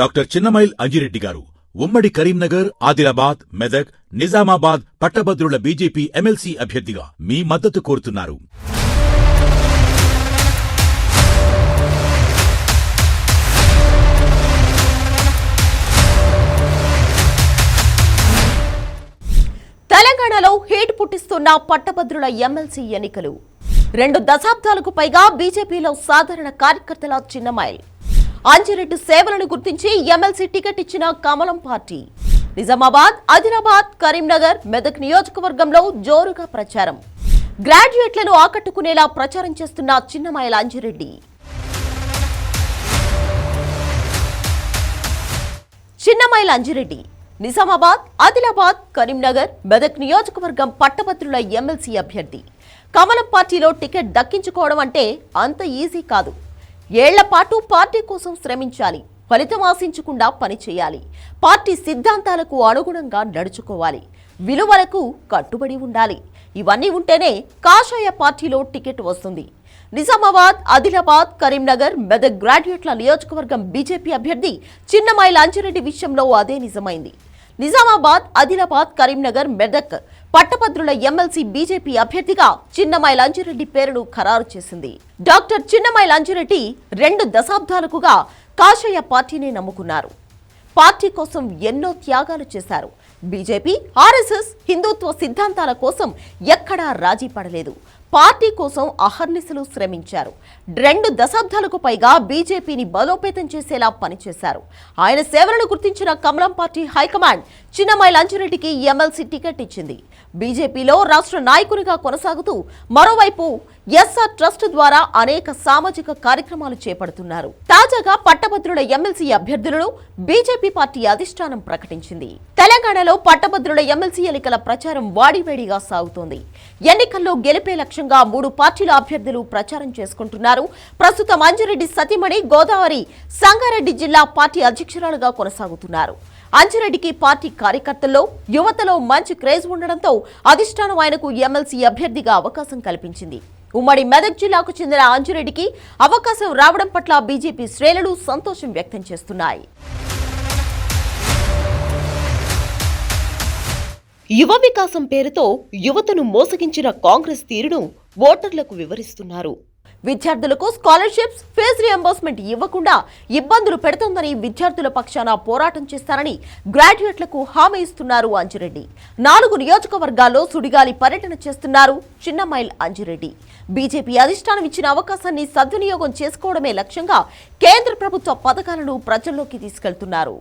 Doctor Chinnamail Anji Reddy గారు ఉమ్మడి కరీంనగర్, ఆదిలాబాద్, మెదక్, నిజామాబాద్ పట్టభద్రుల బీజేపీ ఎమ్మెల్సీ అభ్యర్థిగా మీ మద్దతు కోరుతున్నారు. తెలంగాణలో హీట్ పుట్టిస్తున్న పట్టభద్రుల ఎమ్మెల్సీ ఎన్నికలు. 2 దశాబ్దాలకు పైగా బీజేపీలో సాధారణ కార్యకర్తల చిన్నమైల్ అంజిరెడ్డి సేవలను గుర్తించి ఎమ్మెల్సీ టికెట్ ఇచ్చిన కమలం పార్టీ. నిజామాబాద్, ఆదిలాబాద్, కరీంనగర్, మెదక్ నియోజకవర్గంలో జోరుగా ప్రచారం. గ్రాడ్యుయేట్లను ఆకట్టుకునేలా ప్రచారం చేస్తున్న చిన్నమైల్ అంజిరెడ్డి. చిన్నమైల్ అంజిరెడ్డి నిజామాబాద్, ఆదిలాబాద్, కరీంనగర్, మెదక్ నియోజకవర్గం పట్టభద్రుల ఎమ్మెల్సీ అభ్యర్థి. కమలం పార్టీలో టికెట్ దక్కించుకోవడం అంటే అంత ఈజీ కాదు. ఏళ్ల పాటు పార్టీ కోసం శ్రమించాలి, ఫలితం ఆశించకుండా పనిచేయాలి, పార్టీ సిద్ధాంతాలకు అనుగుణంగా నడుచుకోవాలి, విలువలకు కట్టుబడి ఉండాలి. ఇవన్నీ ఉంటేనే కాషాయ పార్టీలో టికెట్ వస్తుంది. నిజామాబాద్, ఆదిలాబాద్, కరీంనగర్, మెదక్ గ్రాడ్యుయేట్ల నియోజకవర్గం బీజేపీ అభ్యర్థి చిన్నమైల్ అంజిరెడ్డి విషయంలో అదే నిజమైంది. నిజామాబాద్, ఆదిలాబాద్, కరీంనగర్, మెదక్ పట్టభద్రుల ఎమ్మెల్సీ బీజేపీ అభ్యర్థిగా చిన్నమైల్ అంజిరెడ్డి పేరును ఖరారు చేసింది. డాక్టర్ చిన్నమైల్ అంజిరెడ్డి 2 దశాబ్దాలుగా కాషాయ పార్టీని నమ్ముకున్నారు. పార్టీ కోసం ఎన్నో త్యాగాలు చేశారు. బీజేపీ, ఆర్ఎస్ఎస్, హిందుత్వ సిద్ధాంతాల కోసం ఎక్కడా రాజీ పడలేదు. పార్టీ కోసం అహర్నిశలు శ్రమించారు. 2 దశాబ్దాలకు పైగా బీజేపీని బలోపేతం చేసేలా పనిచేశారు. ఆయన సేవలను గుర్తించిన కమలం పార్టీ హైకమాండ్ చిన్నమైల్ అంజిరెడ్డికి ఎమ్మెల్సీ టికెట్ ఇచ్చింది. బీజేపీలో రాష్ట్ర నాయకునిగా కొనసాగుతూ మరోవైపు ఎస్ఆర్ ట్రస్ట్ ద్వారా అనేక సామాజిక కార్యక్రమాలు చేపడుతున్నారు. తాజాగా పట్టభద్రుల ఎమ్మెల్సీ అభ్యర్థులను బీజేపీ పార్టీ అధిష్టానం ప్రకటించింది. తెలంగాణలో పట్టభద్రుల ఎమ్మెల్సీ ఎన్నికల ప్రచారం వాడివేడిగా సాగుతోంది. ఎన్నికల్లో గెలిపే లక్ష్యంగా 3 పార్టీల అభ్యర్థులు ప్రచారం చేసుకుంటున్నారు. ప్రస్తుతం అంజిరెడ్డి సతీమణి గోదావరి సంగారెడ్డి జిల్లా పార్టీ అధ్యక్షురాలుగా కొనసాగుతున్నారు. అంజిరెడ్డికి పార్టీ కార్యకర్తల్లో, యువతలో మంచి క్రేజ్ ఉండడంతో అధిష్టానం ఆయనకు ఎమ్మెల్సీ అభ్యర్థిగా అవకాశం కల్పించింది. ఉమ్మడి మెదక్ జిల్లాకు చెందిన అంజిరెడ్డికి అవకాశం రావడం పట్ల బీజేపీ శ్రేణులు సంతోషం వ్యక్తం చేస్తున్నాయి. యువ వికాసం పేరుతో యువతను మోసగించిన కాంగ్రెస్ తీరును ఓటర్లకు వివరిస్తున్నారు. విద్యార్థులకు స్కాలర్షిప్స్, ఫీజు రియంబర్స్మెంట్ ఇవ్వకుండా ఇబ్బందులు పెడుతోందని విద్యార్థుల పక్షాన పోరాటం చేస్తారని గ్రాడ్యుయేట్లకు హామీ ఇస్తున్నారు అంజిరెడ్డి. 4 నియోజకవర్గాల్లో సుడిగాలి పర్యటన చేస్తున్నారు చిన్నమైల్ అంజిరెడ్డి. బీజేపీ అధిష్టానం ఇచ్చిన అవకాశాన్ని సద్వినియోగం చేసుకోవడమే లక్ష్యంగా కేంద్ర ప్రభుత్వ పథకాలను ప్రజల్లోకి తీసుకెళ్తున్నారు.